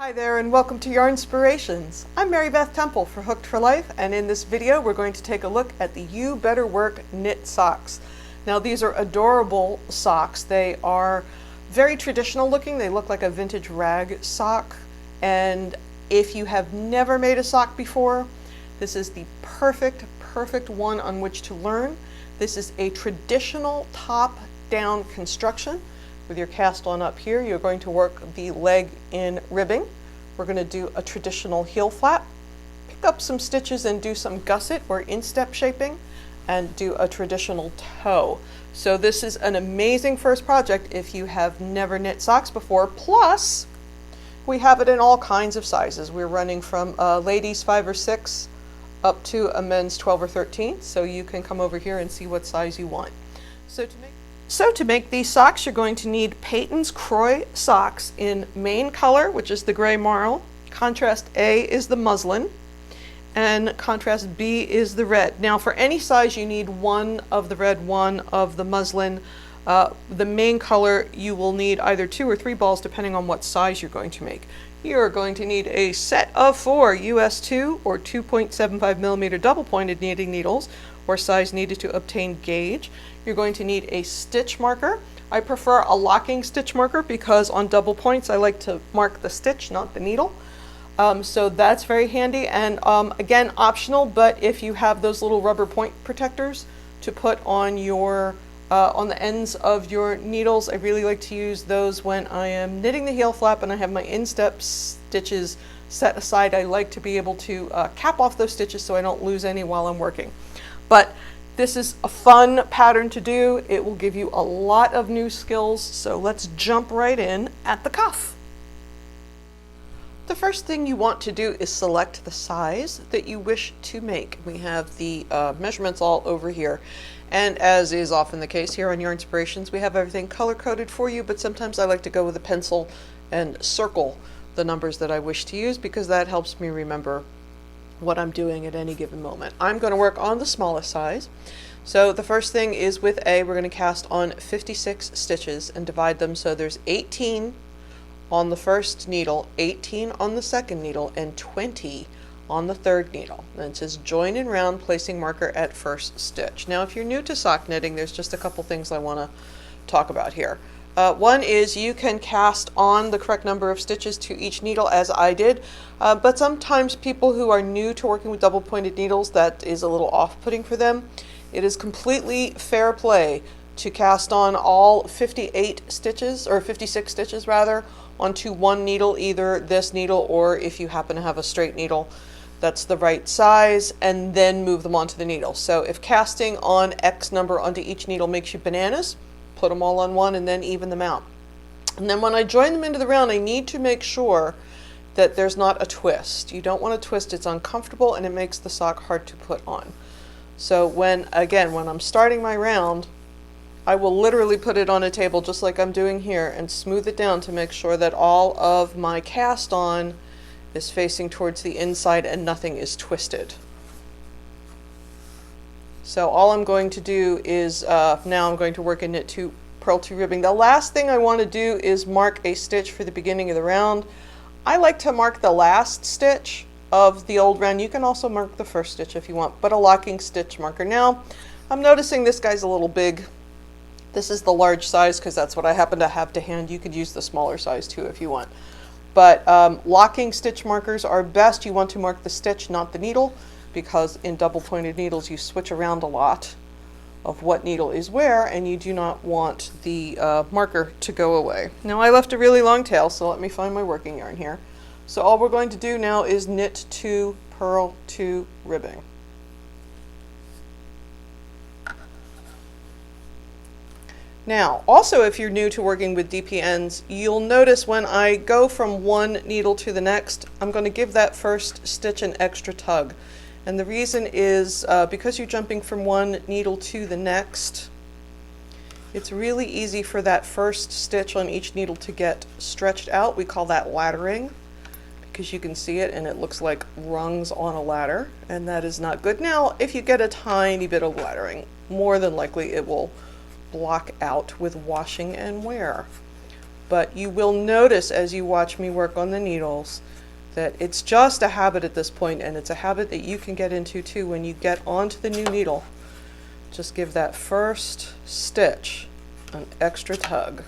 Hi there and welcome to Yarnspirations. I'm Mary Beth Temple for Hooked for Life, and in this video we're going to take a look at the You Better Work knit socks. Now these are adorable socks. They are very traditional looking. They look like a vintage rag sock, and if you have never made a sock before, this is the perfect one on which to learn. This is a traditional top-down construction. With your cast on up here, you're going to work the leg in ribbing. We're going to do a traditional heel flap, pick up some stitches and do some gusset or instep shaping, and do a traditional toe. So this is an amazing first project if you have never knit socks before. Plus, we have it in all kinds of sizes. We're running from ladies 5 or 6 up to a men's 12 or 13. So you can come over here and see what size you want. So to make these socks, you're going to need Peyton's Croy socks in main color, which is the gray marl. Contrast A is the muslin, and contrast B is the red. Now for any size, you need one of the red, one of the muslin. The main color, you will need either 2 or 3 balls, depending on what size you're going to make. You're going to need a set of 4 US 2 or 2.75 millimeter double pointed knitting needles, or size needed to obtain gauge. You're going to need a stitch marker. I prefer a locking stitch marker because on double points I like to mark the stitch, not the needle. So that's very handy, and again, optional, but if you have those little rubber point protectors to put on your on the ends of your needles, I really like to use those when I am knitting the heel flap and I have my instep stitches set aside. I like to be able to cap off those stitches so I don't lose any while I'm working. But this is a fun pattern to do. It will give you a lot of new skills, so let's jump right in at the cuff. The first thing you want to do is select the size that you wish to make. We have the measurements all over here, and as is often the case here on Yarnspirations, we have everything color-coded for you, but sometimes I like to go with a pencil and circle the numbers that I wish to use because that helps me remember what I'm doing at any given moment. I'm going to work on the smallest size. So the first thing is with A, we're going to cast on 56 stitches and divide them so there's 18 on the first needle, 18 on the second needle, and 20 on the third needle. And it says join in round, placing marker at first stitch. Now if you're new to sock knitting, there's just a couple things I want to talk about here. One is you can cast on the correct number of stitches to each needle, as I did, but sometimes people who are new to working with double pointed needles, that is a little off-putting for them. It is completely fair play to cast on all 58 stitches, or 56 stitches rather, onto one needle, either this needle or if you happen to have a straight needle that's the right size, and then move them onto the needle. So if casting on X number onto each needle makes you bananas, put them all on one and then even them out. And then when I join them into the round, I need to make sure that there's not a twist. You don't want to twist, it's uncomfortable and it makes the sock hard to put on. So when I'm starting my round, I will literally put it on a table just like I'm doing here and smooth it down to make sure that all of my cast on is facing towards the inside and nothing is twisted. So all I'm going to do is, now I'm going to work in knit 2, purl 2 ribbing. The last thing I want to do is mark a stitch for the beginning of the round. I like to mark the last stitch of the old round. You can also mark the first stitch if you want, but a locking stitch marker. Now, I'm noticing this guy's a little big. This is the large size because that's what I happen to have to hand. You could use the smaller size too if you want. But locking stitch markers are best. You want to mark the stitch, not the needle, because in double pointed needles you switch around a lot of what needle is where, and you do not want the marker to go away. Now I left a really long tail, so let me find my working yarn here. So all we're going to do now is knit 2, purl 2 ribbing. Now, also if you're new to working with DPNs, you'll notice when I go from one needle to the next, I'm going to give that first stitch an extra tug. And the reason is because you're jumping from one needle to the next, it's really easy for that first stitch on each needle to get stretched out. We call that laddering because you can see it and it looks like rungs on a ladder, and that is not good. Now, if you get a tiny bit of laddering, more than likely it will block out with washing and wear. but you will notice as you watch me work on the needles that it's just a habit at this point, and it's a habit that you can get into too when you get onto the new needle. Just give that first stitch an extra tug.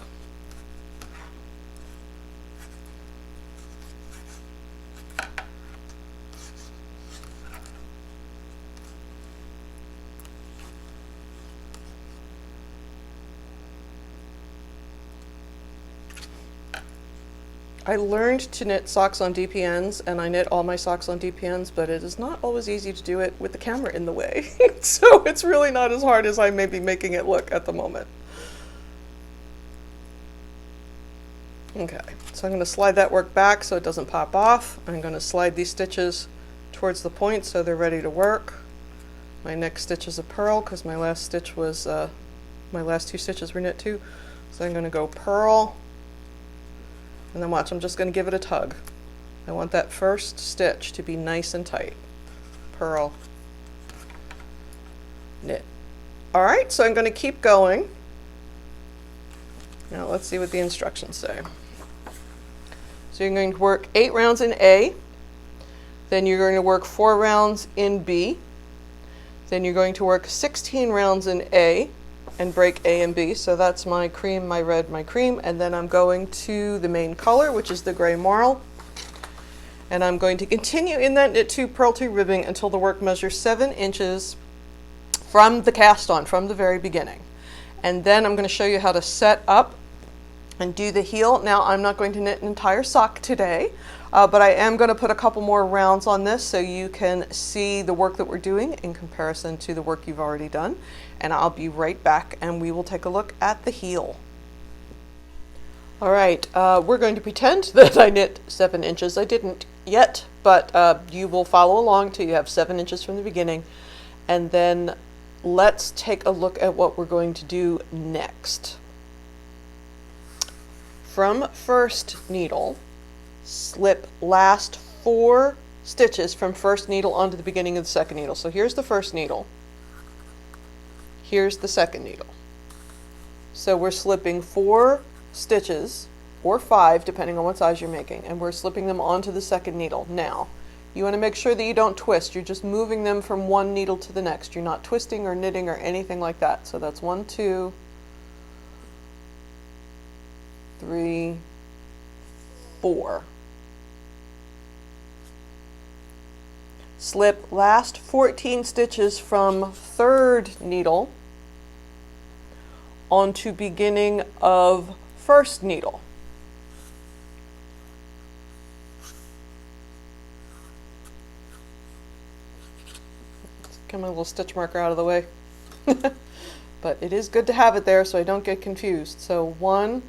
I learned to knit socks on DPNs, and I knit all my socks on DPNs, but it is not always easy to do it with the camera in the way. So it's really not as hard as I may be making it look at the moment. Okay, so I'm going to slide that work back so it doesn't pop off. I'm going to slide these stitches towards the point so they're ready to work. My next stitch is a purl because my last stitch was, my last two stitches were knit too. So I'm going to go purl. And then watch, I'm just going to give it a tug. I want that first stitch to be nice and tight. Purl, knit. All right, so I'm going to keep going. Now let's see what the instructions say. So you're going to work 8 rounds in A, then you're going to work 4 rounds in B, then you're going to work 16 rounds in A, and break A and B. So that's my cream, my red, my cream, and then I'm going to the main color, which is the gray marl, and I'm going to continue in that knit 2 purl 2 ribbing until the work measures 7 inches from the cast on, from the very beginning. And then I'm going to show you how to set up and do the heel. Now I'm not going to knit an entire sock today, but I am going to put a couple more rounds on this so you can see the work that we're doing in comparison to the work you've already done. And I'll be right back and we will take a look at the heel. All right, we're going to pretend that I knit 7 inches. I didn't yet, but you will follow along till you have 7 inches from the beginning. And then let's take a look at what we're going to do next. From first needle, slip last 4 stitches from first needle onto the beginning of the second needle. So here's the first needle. Here's the second needle. So we're slipping 4 stitches, or 5 depending on what size you're making, and we're slipping them onto the second needle. Now, you want to make sure that you don't twist. You're just moving them from one needle to the next. You're not twisting or knitting or anything like that. So that's 1, 2, 3, 4. Slip last 14 stitches from third needle onto beginning of first needle. Get my little stitch marker out of the way. But it is good to have it there so I don't get confused. So 1,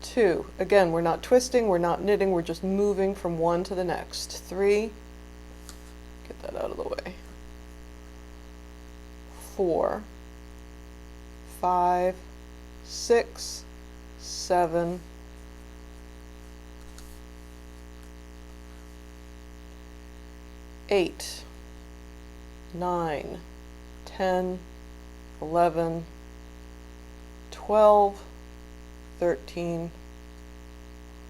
2. Again, we're not twisting, we're not knitting, we're just moving from one to the next. 3. Get that out of the way. 4, 5, 6, 7, 8, 9, 10, 11, 12, 13,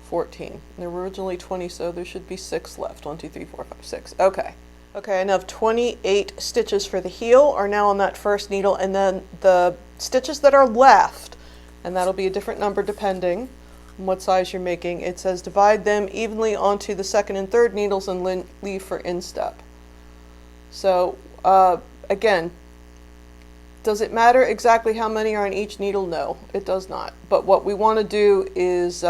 14. There were originally 20, so there should be 6 left. 1, 2, 3, 4, 5, 6. Okay. Okay, enough 28 stitches for the heel are now on that first needle, and then the stitches that are left, and that'll be a different number depending on what size you're making, it says divide them evenly onto the second and third needles and leave for instep. So again, does it matter exactly how many are on each needle? No, it does not. But what we want to do is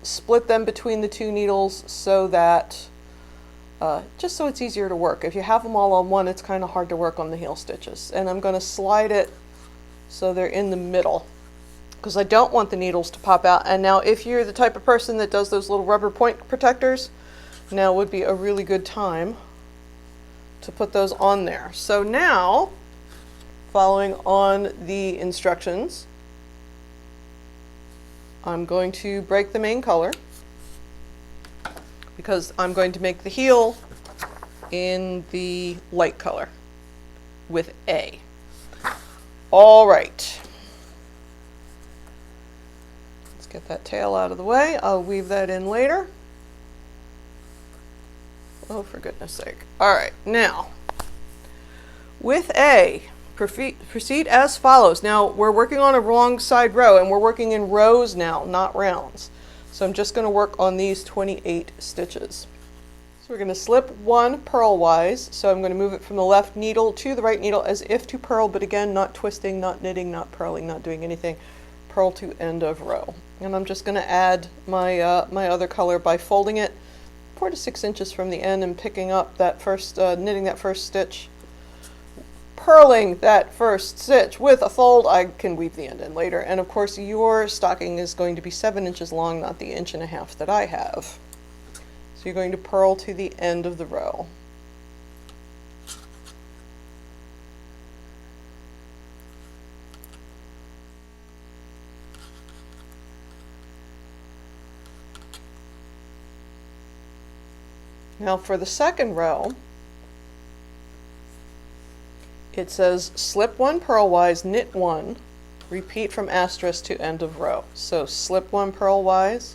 split them between the 2 needles so that just so it's easier to work. If you have them all on one, it's kind of hard to work on the heel stitches. And I'm going to slide it so they're in the middle because I don't want the needles to pop out. And now if you're the type of person that does those little rubber point protectors, now would be a really good time to put those on there. So now, following on the instructions, I'm going to break the main color because I'm going to make the heel in the light color with A. All right. Get that tail out of the way. I'll weave that in later. Oh, for goodness sake. All right, now, with A, proceed as follows. Now, we're working on a wrong side row, and we're working in rows now, not rounds. So I'm just going to work on these 28 stitches. So we're going to slip one purlwise. So I'm going to move it from the left needle to the right needle as if to purl, but again, not twisting, not knitting, not purling, not doing anything. Purl to end of row. And I'm just going to add my, my other color by folding it 4 to 6 inches from the end and picking up that first, knitting that first stitch, purling that first stitch with a fold. I can weave the end in later. And of course your stocking is going to be 7 inches long, not the 1.5 inches that I have. So you're going to purl to the end of the row. Now for the second row, it says slip one purlwise, knit one, repeat from asterisk to end of row. So slip one purlwise,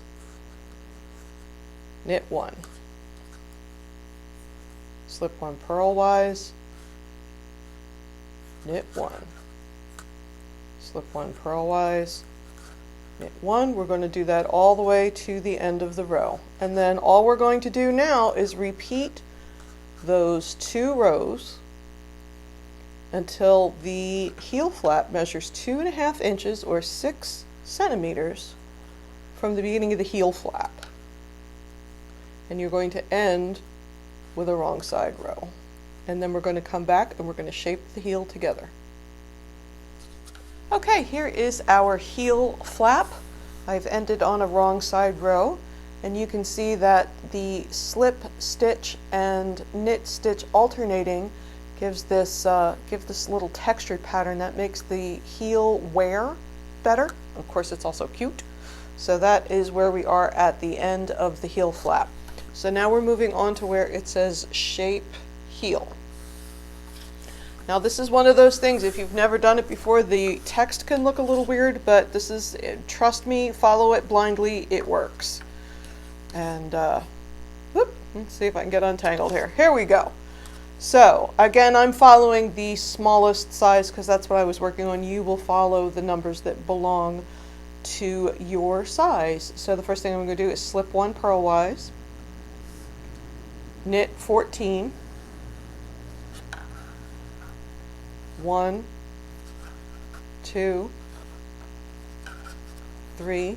knit one, slip one purlwise, knit one, slip one purlwise, knit one. We're going to do that all the way to the end of the row. And then all we're going to do now is repeat those 2 rows until the heel flap measures 2.5 inches or 6 centimeters from the beginning of the heel flap. And you're going to end with a wrong side row. And then we're going to come back and we're going to shape the heel together. Okay, here is our heel flap. I've ended on a wrong side row, and you can see that the slip stitch and knit stitch alternating gives this little textured pattern that makes the heel wear better. Of course, it's also cute. So that is where we are at the end of the heel flap. So now we're moving on to where it says shape heel. Now this is one of those things, if you've never done it before, the text can look a little weird, but this is, trust me, follow it blindly, it works. And, whoop, let's see if I can get untangled here. Here we go. So, again, I'm following the smallest size because that's what I was working on. You will follow the numbers that belong to your size. So the first thing I'm going to do is slip one purlwise, knit 14, 1, 2, 3,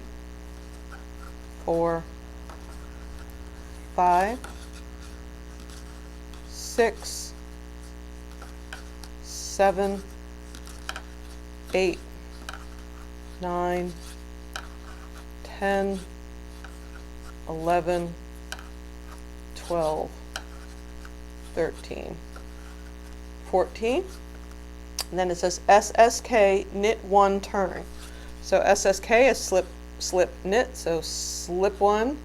4, 5, 6, 7, 8, 9, 10, 11, 12, 13, 14. And then it says SSK, knit one, turn. So SSK is slip, knit. So slip one,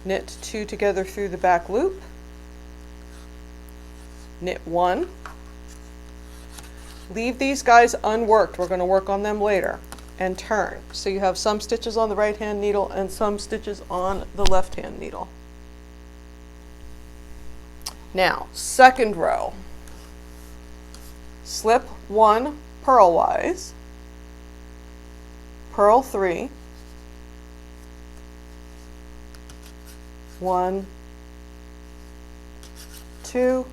knit 2 together through the back loop, knit 1. Leave these guys unworked. We're going to work on them later. And turn. So you have some stitches on the right hand needle and some stitches on the left hand needle. Now, second row. Slip 1 purlwise, purl 3, 1, 2,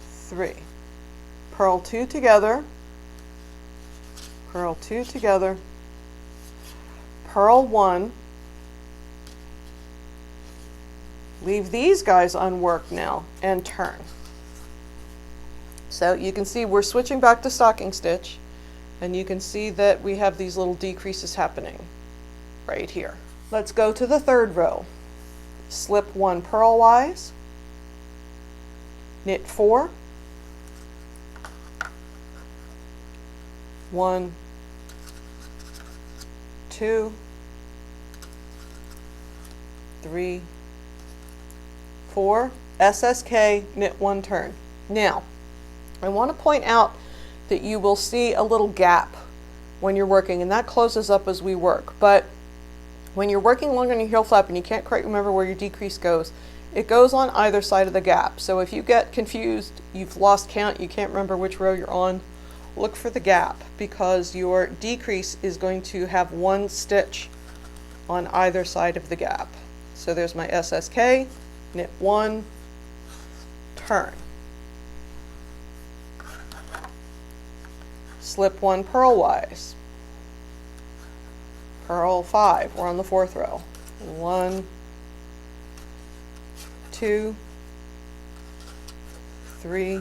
3. Purl 2 together, purl 2 together, purl 1. Leave these guys unworked now and turn. So you can see we're switching back to stocking stitch, and you can see that we have these little decreases happening right here. Let's go to the third row. Slip 1 purlwise, knit 4, 1, 2, 3, 4, SSK, knit 1, turn. Now, I want to point out that you will see a little gap when you're working, and that closes up as we work. But when you're working along on your heel flap and you can't quite remember where your decrease goes, it goes on either side of the gap. So if you get confused, you've lost count, you can't remember which row you're on, look for the gap, because your decrease is going to have one stitch on either side of the gap. So there's my SSK, knit 1, turn. Slip 1 purlwise. Purl 5, we're on the 4th row. 1, 2, 3,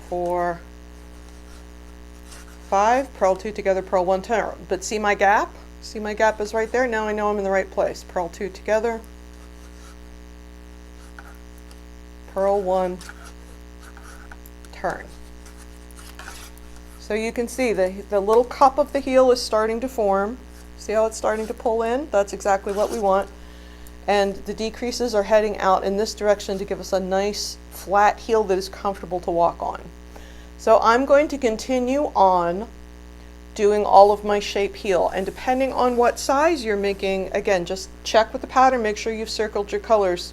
4, 5, purl 2 together, purl 1, turn. But see my gap? See my gap is right there? Now I know I'm in the right place. Purl 2 together, purl 1, turn. So you can see the little cup of the heel is starting to form. See how it's starting to pull in? That's exactly what we want. And the decreases are heading out in this direction to give us a nice flat heel that is comfortable to walk on. So I'm going to continue on doing all of my shape heel, and depending on what size you're making, again, just check with the pattern, make sure you've circled your colors.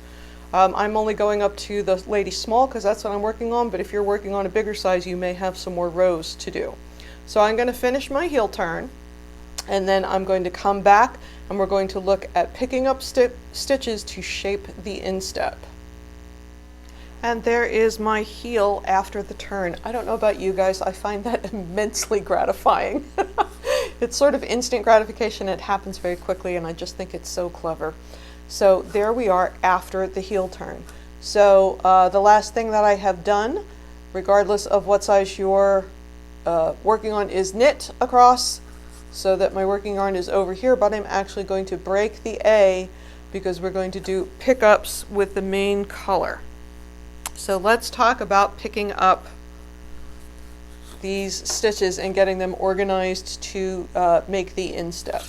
I'm only going up to the lady small because that's what I'm working on, but if you're working on a bigger size, you may have some more rows to do. So I'm going to finish my heel turn, and then I'm going to come back and we're going to look at picking up stitches to shape the instep. And there is my heel after the turn. I don't know about you guys, I find that immensely gratifying. It's sort of instant gratification, it happens very quickly, and I just think it's so clever. So there we are after the heel turn. So the last thing that I have done, regardless of what size you're working on, is knit across so that my working yarn is over here, but I'm actually going to break the A because we're going to do pickups with the main color. So let's talk about picking up these stitches and getting them organized to make the instep.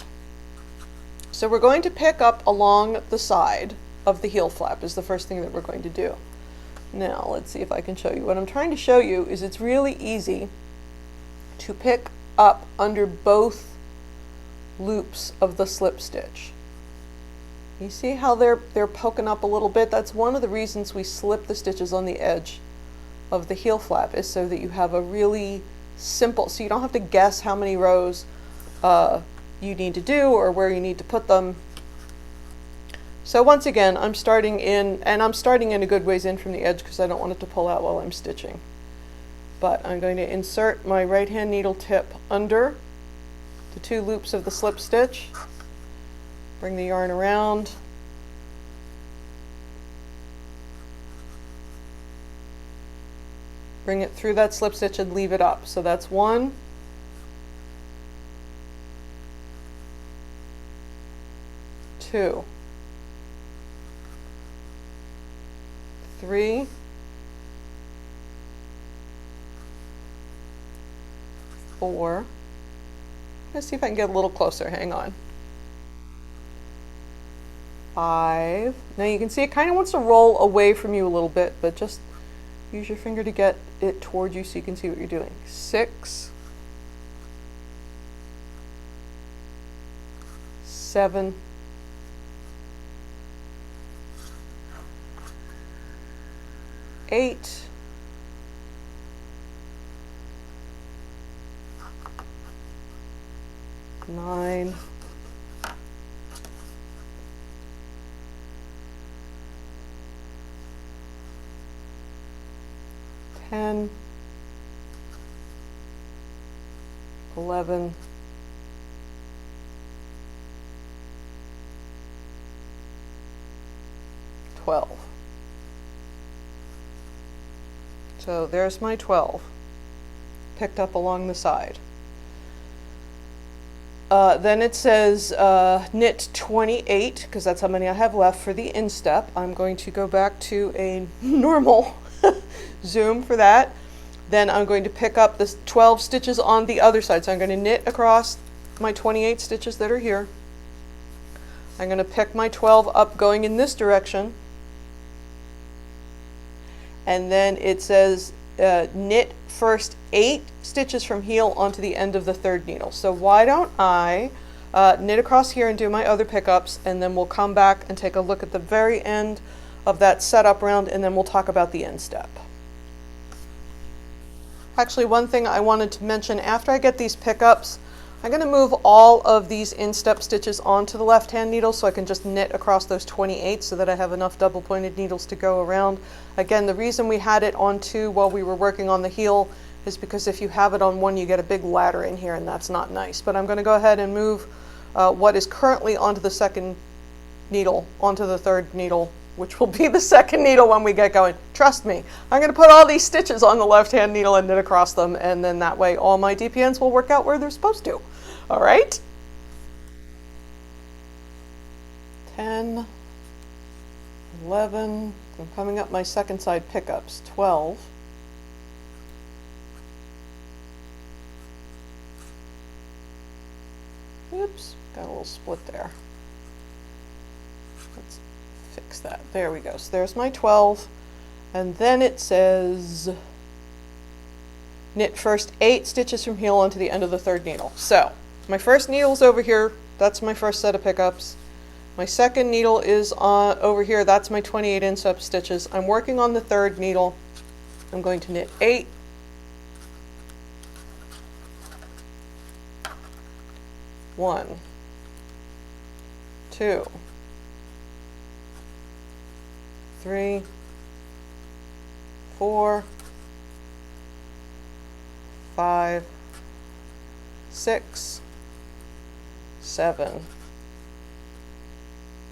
So we're going to pick up along the side of the heel flap is the first thing that we're going to do. Now let's see if I can show you. What I'm trying to show you is it's really easy to pick up under both loops of the slip stitch. You see how they're poking up a little bit? That's one of the reasons we slip the stitches on the edge of the heel flap, is so that you have a really simple, so you don't have to guess how many rows you need to do or where you need to put them. So once again, I'm starting in, and I'm starting in a good ways in from the edge because I don't want it to pull out while I'm stitching. But I'm going to insert my right hand needle tip under the 2 loops of the slip stitch, bring the yarn around, bring it through that slip stitch and leave it up. So that's 1, 2, 3, 4. Let's see if I can get a little closer. Hang on. 5. Now you can see it kind of wants to roll away from you a little bit, but just use your finger to get it toward you so you can see what you're doing. 6, 7, 8, 9, 10, 11, 12. So there's my 12 picked up along the side. Then it says knit 28, because that's how many I have left for the instep. I'm going to go back to a normal zoom for that. Then I'm going to pick up the 12 stitches on the other side. So I'm going to knit across my 28 stitches that are here. I'm going to pick my 12 up going in this direction. And then it says knit first 8 stitches from heel onto the end of the third needle. So why don't I knit across here and do my other pickups, and then we'll come back and take a look at the very end of that setup round, and then we'll talk about the instep. Actually, one thing I wanted to mention, after I get these pickups, I'm going to move all of these instep stitches onto the left hand needle so I can just knit across those 28 so that I have enough double pointed needles to go around. Again, the reason we had it on 2 while we were working on the heel is because if you have it on 1, you get a big ladder in here, and that's not nice. But I'm going to go ahead and move what is currently onto the second needle onto the third needle, which will be the second needle when we get going. Trust me, I'm going to put all these stitches on the left hand needle and knit across them, and then that way all my DPNs will work out where they're supposed to. All right? 10, 11, I'm coming up my second side pickups, 12, 'oops, got a little split there. Let's fix that. There we go. So there's my 12, and then it says knit first 8 stitches from heel onto the end of the third needle. So my first needle is over here. That's my first set of pickups. My second needle is over here. That's my 28 instep stitches. I'm working on the third needle. I'm going to knit 8. One, 2, 3, 4, 5, 6, 7,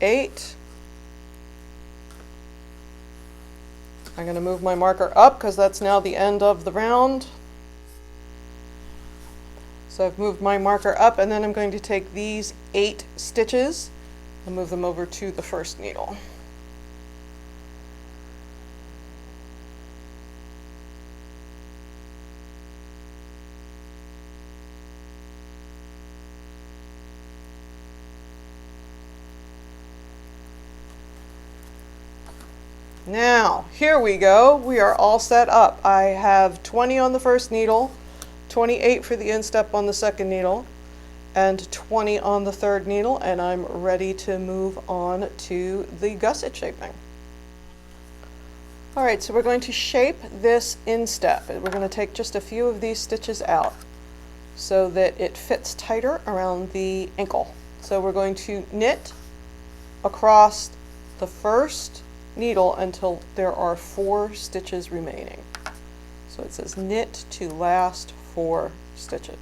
8. I'm going to move my marker up because that's now the end of the round. So I've moved my marker up, and then I'm going to take these 8 stitches and move them over to the first needle. Now, here we go. We are all set up. I have 20 on the first needle, 28 for the instep on the second needle, and 20 on the third needle, and I'm ready to move on to the gusset shaping. All right, so we're going to shape this instep. We're going to take just a few of these stitches out so that it fits tighter around the ankle. So we're going to knit across the first needle until there are 4 stitches remaining. So it says knit to last 4 stitches.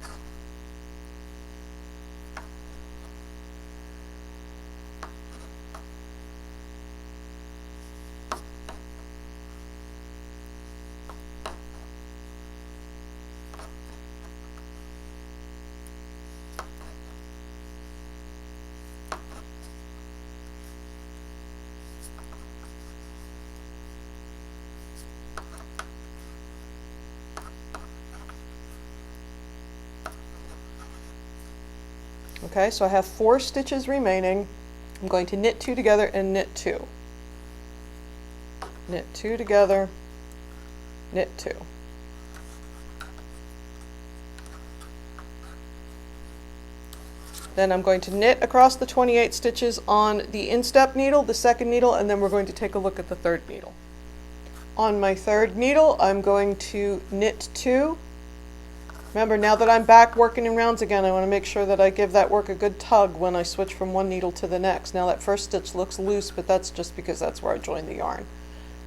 Okay, so I have 4 stitches remaining. I'm going to knit 2 together and knit 2. Knit 2 together, knit 2. Then I'm going to knit across the 28 stitches on the instep needle, the second needle, and then we're going to take a look at the third needle. On my third needle, I'm going to knit 2. Remember, now that I'm back working in rounds again, I want to make sure that I give that work a good tug when I switch from one needle to the next. Now that first stitch looks loose, but that's just because that's where I joined the yarn.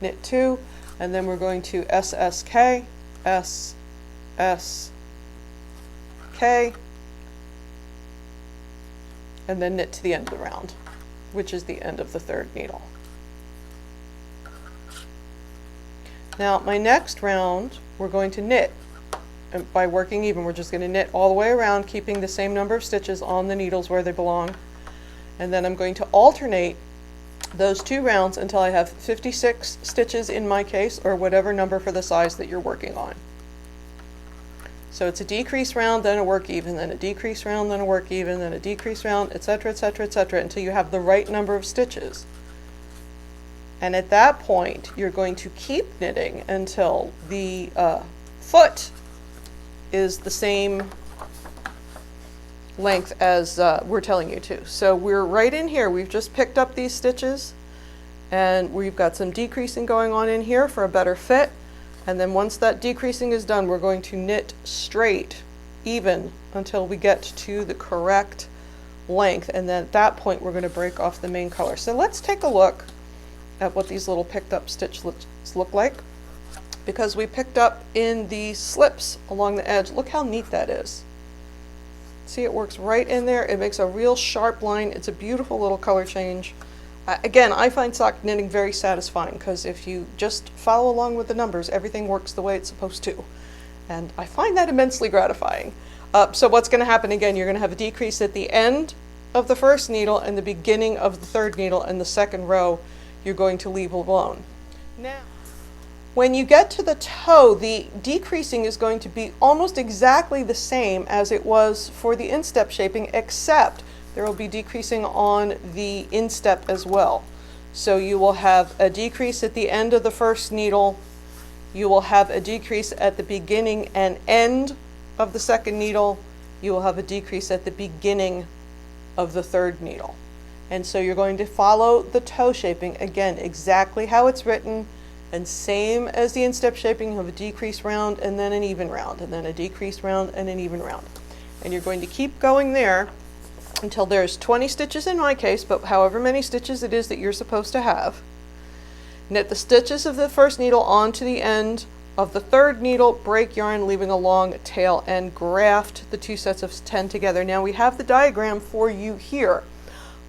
Knit 2, and then we're going to SSK, S, S, K, and then knit to the end of the round, which is the end of the third needle. Now my next round, we're going to knit. And by working even, we're just going to knit all the way around, keeping the same number of stitches on the needles where they belong. And then I'm going to alternate those 2 rounds until I have 56 stitches in my case, or whatever number for the size that you're working on. So it's a decrease round, then a work even, then a decrease round, then a work even, then a decrease round, etc., etc., etc., until you have the right number of stitches. And at that point, you're going to keep knitting until the foot is the same length as we're telling you to. So we're right in here. We've just picked up these stitches, and we've got some decreasing going on in here for a better fit. And then once that decreasing is done, we're going to knit straight, even, until we get to the correct length. And then at that point, we're going to break off the main color. So let's take a look at what these little picked up stitches look like, because we picked up in the slips along the edge. Look how neat that is. See, it works right in there. It makes a real sharp line. It's a beautiful little color change. Again, I find sock knitting very satisfying, because if you just follow along with the numbers, everything works the way it's supposed to. And I find that immensely gratifying. So what's going to happen again, you're going to have a decrease at the end of the first needle and the beginning of the third needle, and the second row you're going to leave alone. Now, when you get to the toe, the decreasing is going to be almost exactly the same as it was for the instep shaping, except there will be decreasing on the instep as well. So you will have a decrease at the end of the first needle, you will have a decrease at the beginning and end of the second needle, you will have a decrease at the beginning of the third needle. And so you're going to follow the toe shaping, again, exactly how it's written, and same as the instep shaping, you have a decrease round and then an even round, and then a decrease round and an even round. And you're going to keep going there until there's 20 stitches in my case, but however many stitches it is that you're supposed to have. Knit the stitches of the first needle onto the end of the third needle, break yarn, leaving a long tail, and graft the 2 sets of 10 together. Now we have the diagram for you here,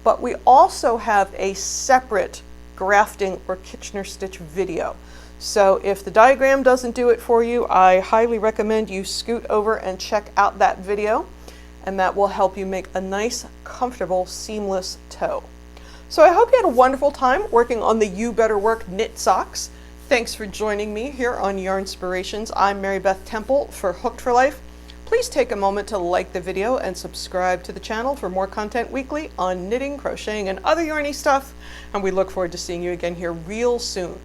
but we also have a separate grafting or Kitchener stitch video. So if the diagram doesn't do it for you, I highly recommend you scoot over and check out that video, and that will help you make a nice, comfortable, seamless toe. So I hope you had a wonderful time working on the You Better Work knit socks. Thanks for joining me here on Yarnspirations. I'm Mary Beth Temple for Hooked for Life. Please take a moment to like the video and subscribe to the channel for more content weekly on knitting, crocheting, and other yarny stuff. And we look forward to seeing you again here real soon.